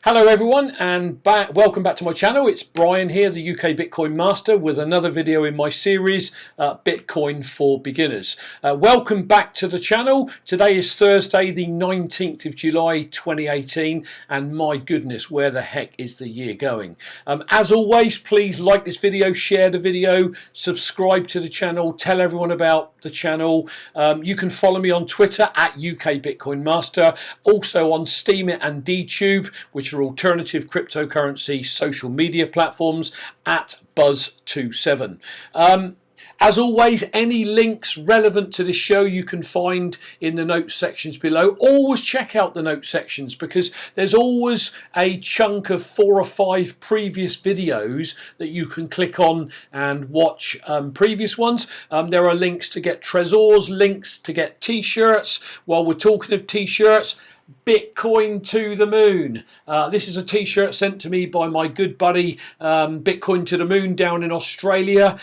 Hello everyone, and welcome back to my channel. It's Brian here, the UK Bitcoin Master, with another video in my series Bitcoin for Beginners. Welcome back to the channel. Today is Thursday the 19th of July 2018, and my goodness, where the heck is the year going? As always, please like this video, share the video, subscribe to the channel, tell everyone about the channel. You can follow me on Twitter at UK Bitcoin Master, also on Steemit and DTube, which are alternative cryptocurrency social media platforms, at Buzz27. As always, any links relevant to this show you can find in the notes sections below. Always check out the notes sections, because there's always a chunk of 4 or 5 previous videos that you can click on and watch previous ones. There are links to get Trezors, links to get t-shirts. While we're talking of t-shirts, Bitcoin to the moon. This is a t-shirt sent to me by my good buddy Bitcoin to the Moon down in Australia.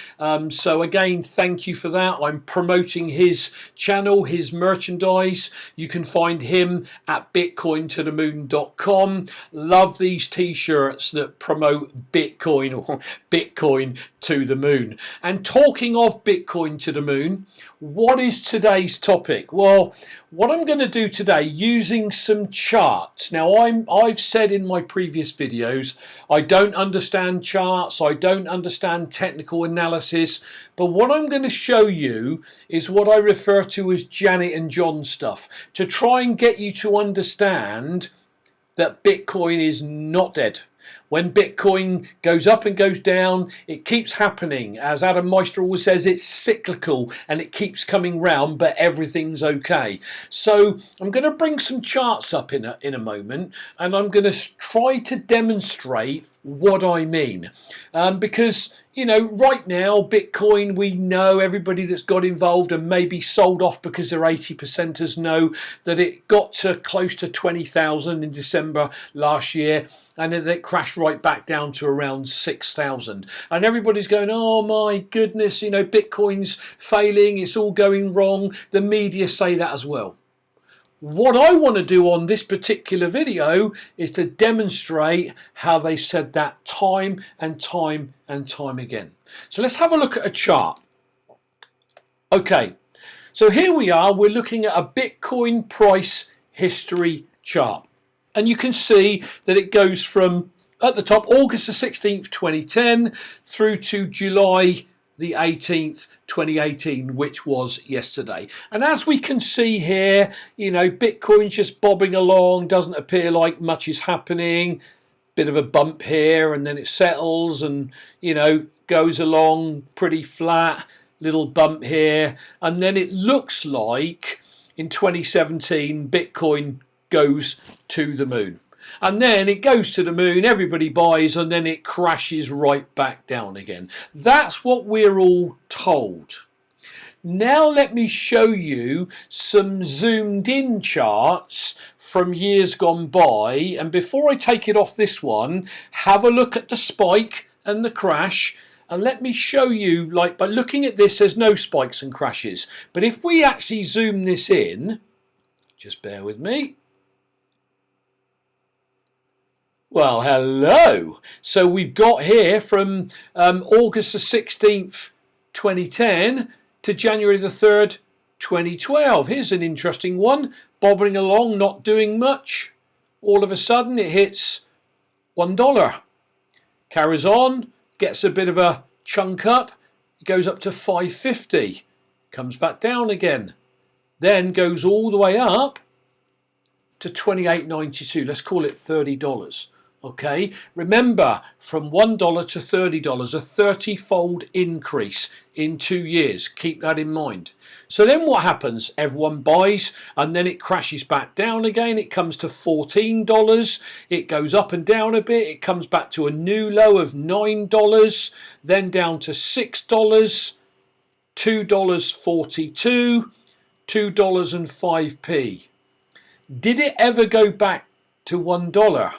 So again, thank you for that. I'm promoting his channel, his merchandise. You can find him at bitcointothemoon.com. Love these t-shirts that promote Bitcoin, or Bitcoin to the moon. And talking of Bitcoin to the moon, what is today's topic? Well, what I'm going to do today, using some charts. Now, I've said in my previous videos, I don't understand charts, I don't understand technical analysis, but what I'm going to show you is what I refer to as Janet and John stuff, to try and get you to understand that Bitcoin is not dead. When Bitcoin goes up and goes down, it keeps happening. As Adam Meister always says, it's cyclical and it keeps coming round, but everything's okay. So I'm going to bring some charts up in a moment, and I'm going to try to demonstrate what I mean. Because, you know, right now, Bitcoin, we know, everybody that's got involved and maybe sold off because they're 80%ers know that it got to close to 20,000 in December last year, and then it crashed right back down to around 6,000. And everybody's going, oh my goodness, you know, Bitcoin's failing, it's all going wrong. The media say that as well. What I want to do on this particular video is to demonstrate how they said that time and time and time again. So let's have a look at a chart. Okay, so here we are. We're looking at a Bitcoin price history chart. And you can see that it goes from, at the top, August the 16th, 2010 through to July the 18th, 2018, which was yesterday. And as we can see here, you know, Bitcoin's just bobbing along, doesn't appear like much is happening. Bit of a bump here, and then it settles and, you know, goes along pretty flat, little bump here. And then it looks like in 2017, Bitcoin goes to the moon. And then it goes to the moon, everybody buys, and then it crashes right back down again. That's what we're all told. Now let me show you some zoomed in charts from years gone by. And before I take it off this one, have a look at the spike and the crash. And let me show you, like, by looking at this, there's no spikes and crashes. But if we actually zoom this in, just bear with me. Well, hello. So we've got here from August the 16th, 2010 to January the 3rd, 2012. Here's an interesting one. Bobbing along, not doing much. All of a sudden it hits $1. Carries on, gets a bit of a chunk up. It goes up to $5.50. Comes back down again. Then goes all the way up to $28.92. Let's call it $30. Okay, remember, from $1 to $30, a 30-fold increase in 2 years. Keep that in mind. So then what happens? Everyone buys, and then it crashes back down again. It comes to $14. It goes up and down a bit. It comes back to a new low of $9, then down to $6, $2.42, $2.05. Did it ever go back to $1?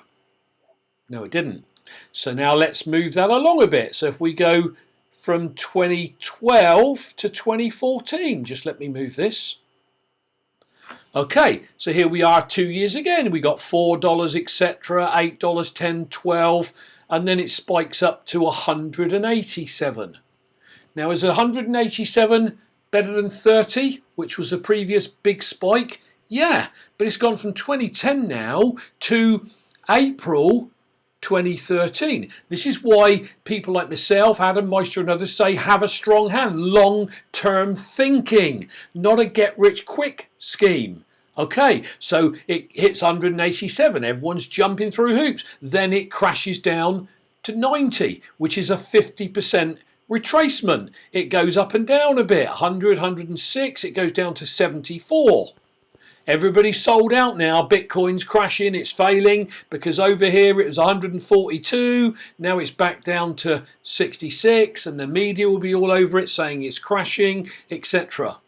No, it didn't. So now let's move that along a bit. So if we go from 2012 to 2014, just let me move this. Okay, so here we are 2 years again. We got $4, etc., $8, $10, $12, and then it spikes up to 187. Now, is 187 better than 30, which was the previous big spike? Yeah, but it's gone from 2010 now to April 2013. This is why people like myself, Adam Meister and others say have a strong hand, long-term thinking, not a get-rich-quick scheme. Okay, so it hits 187, everyone's jumping through hoops. Then it crashes down to 90, which is a 50% retracement. It goes up and down a bit, 100, 106, it goes down to 74. Everybody's sold out now. Bitcoin's crashing, it's failing, because over here it was 142, now it's back down to 66, and the media will be all over it saying it's crashing, etc.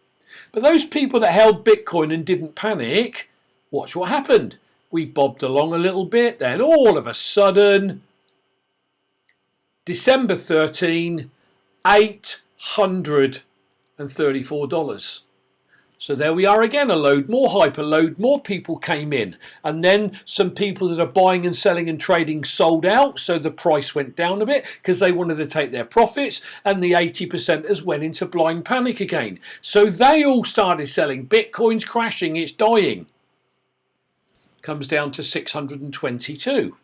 But those people that held Bitcoin and didn't panic, watch what happened. We bobbed along a little bit, then all of a sudden, December 13, $834. So there we are again, a load more hype, a load more people came in, and then some people that are buying and selling and trading sold out, so the price went down a bit because they wanted to take their profits, and the 80%ers went into blind panic again. So they all started selling. Bitcoin's crashing, it's dying. Comes down to 622.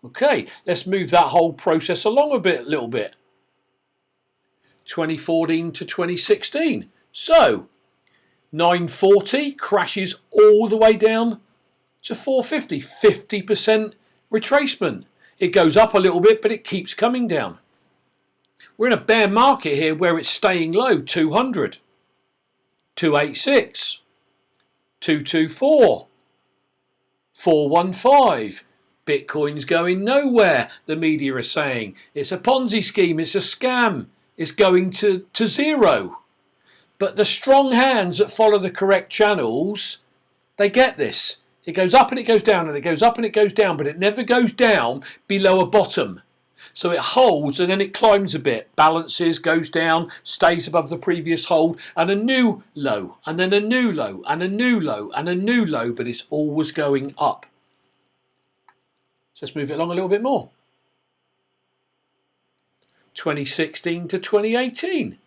Okay, let's move that whole process along a little bit. 2014 to 2016. So 940 crashes all the way down to 450, 50% retracement. It goes up a little bit, but it keeps coming down. We're in a bear market here where it's staying low. 200, 286, 224, 415. Bitcoin's going nowhere. The media are saying it's a Ponzi scheme, it's a scam, it's going to zero. But the strong hands that follow the correct channels, they get this. It goes up and it goes down, and it goes up and it goes down, but it never goes down below a bottom. So it holds and then it climbs a bit, balances, goes down, stays above the previous hold, and a new low, and then a new low, and a new low, and a new low, but it's always going up. So let's move it along a little bit more. 2016 to 2018.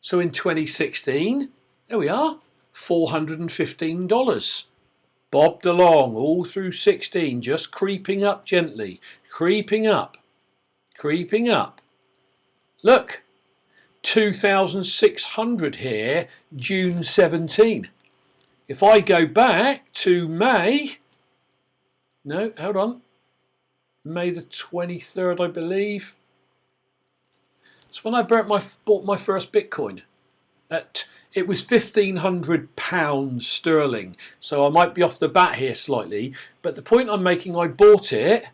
So in 2016, there we are, $415. Bobbed along all through 16, just creeping up gently, creeping up, creeping up. Look, 2,600 here, June 17. If I go back to May, no, hold on, May the 23rd, I believe. So when I bought my first Bitcoin, it was £1,500 sterling. So I might be off the bat here slightly, but the point I'm making, I bought it,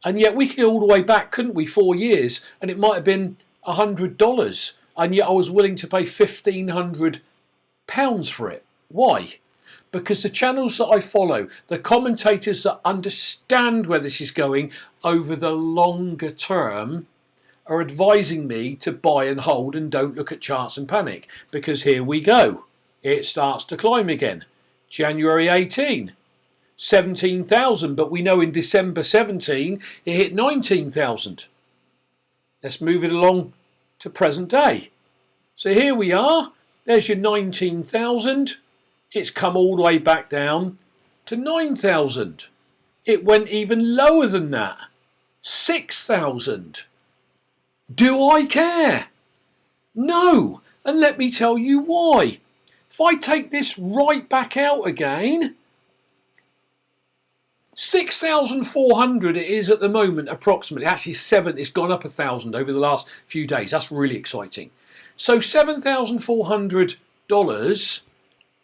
and yet we could go all the way back, couldn't we? 4 years, and it might have been $100, and yet I was willing to pay £1,500 for it. Why? Because the channels that I follow, the commentators that understand where this is going over the longer term, are advising me to buy and hold and don't look at charts and panic, because here we go. It starts to climb again. January 18, 17,000, but we know in December 17 it hit 19,000. Let's move it along to present day. So here we are. There's your 19,000. It's come all the way back down to 9,000. It went even lower than that. 6,000. Do I care? No, and let me tell you why. If I take this right back out again, 6,400 it is at the moment approximately. Actually, it's gone up 1,000 over the last few days. That's really exciting. So $7,400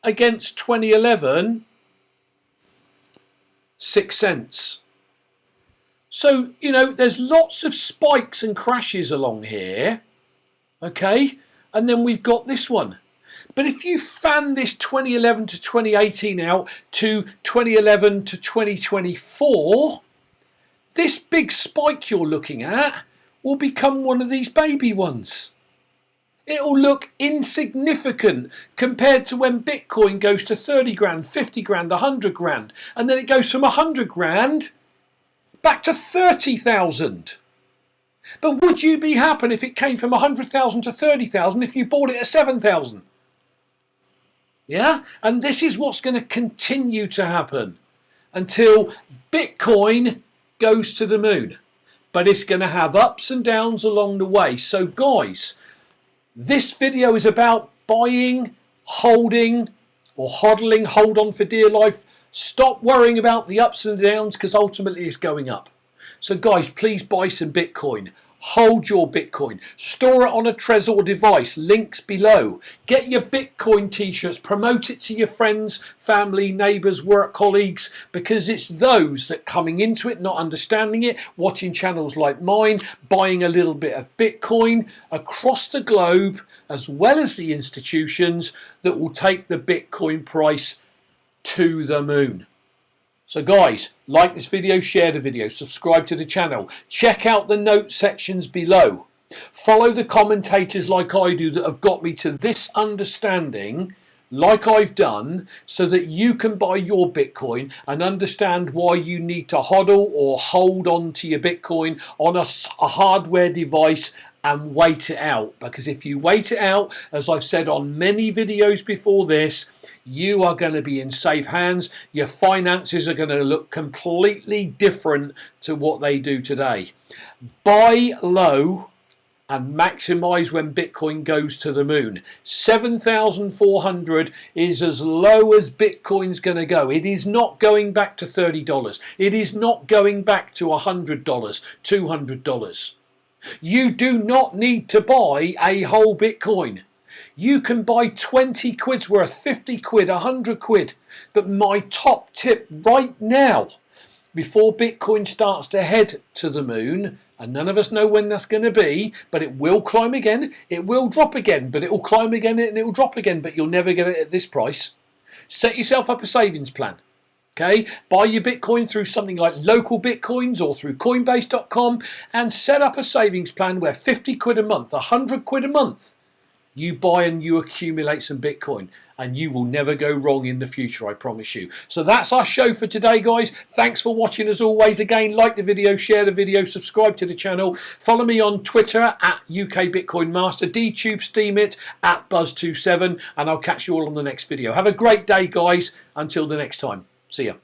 against 2011, 6 cents. So, you know, there's lots of spikes and crashes along here, okay? And then we've got this one. But if you fan this 2011 to 2018 out to 2011 to 2024, this big spike you're looking at will become one of these baby ones. It'll look insignificant compared to when Bitcoin goes to 30 grand, 50 grand, 100 grand, and then it goes from 100 grand back to 30,000. But would you be happy if it came from 100,000 to 30,000 if you bought it at 7,000? Yeah? And this is what's going to continue to happen until Bitcoin goes to the moon. But it's going to have ups and downs along the way. So guys, this video is about buying, holding, or hodling, hold on for dear life. Stop worrying about the ups and downs because ultimately it's going up. So guys, please buy some Bitcoin. Hold your Bitcoin. Store it on a Trezor device. Links below. Get your Bitcoin t-shirts. Promote it to your friends, family, neighbours, work colleagues, because it's those that coming into it, not understanding it, watching channels like mine, buying a little bit of Bitcoin across the globe, as well as the institutions that will take the Bitcoin price to the moon. So guys, like this video, share the video, subscribe to the channel, check out the note sections below. Follow the commentators like I do that have got me to this understanding, like I've done, so that you can buy your Bitcoin and understand why you need to hodl or hold on to your Bitcoin on a hardware device and wait it out. Because if you wait it out, as I've said on many videos before this, you are going to be in safe hands. Your finances are going to look completely different to what they do today. Buy low and maximize when Bitcoin goes to the moon. 7,400 is as low as Bitcoin's going to go. It is not going back to $30. It is not going back to $100, $200. You do not need to buy a whole Bitcoin. You can buy 20 quid's worth, 50 quid, 100 quid. But my top tip right now, before Bitcoin starts to head to the moon, and none of us know when that's going to be, but it will climb again, it will drop again, but it will climb again and it will drop again, but you'll never get it at this price. Set yourself up a savings plan. Okay, buy your Bitcoin through something like local Bitcoins or through Coinbase.com and set up a savings plan where 50 quid a month, 100 quid a month, you buy and you accumulate some Bitcoin, and you will never go wrong in the future, I promise you. So that's our show for today, guys. Thanks for watching as always. Again, like the video, share the video, subscribe to the channel. Follow me on Twitter at UK Bitcoin Master, DTube, Steemit at Buzz27, and I'll catch you all on the next video. Have a great day, guys. Until the next time. See ya.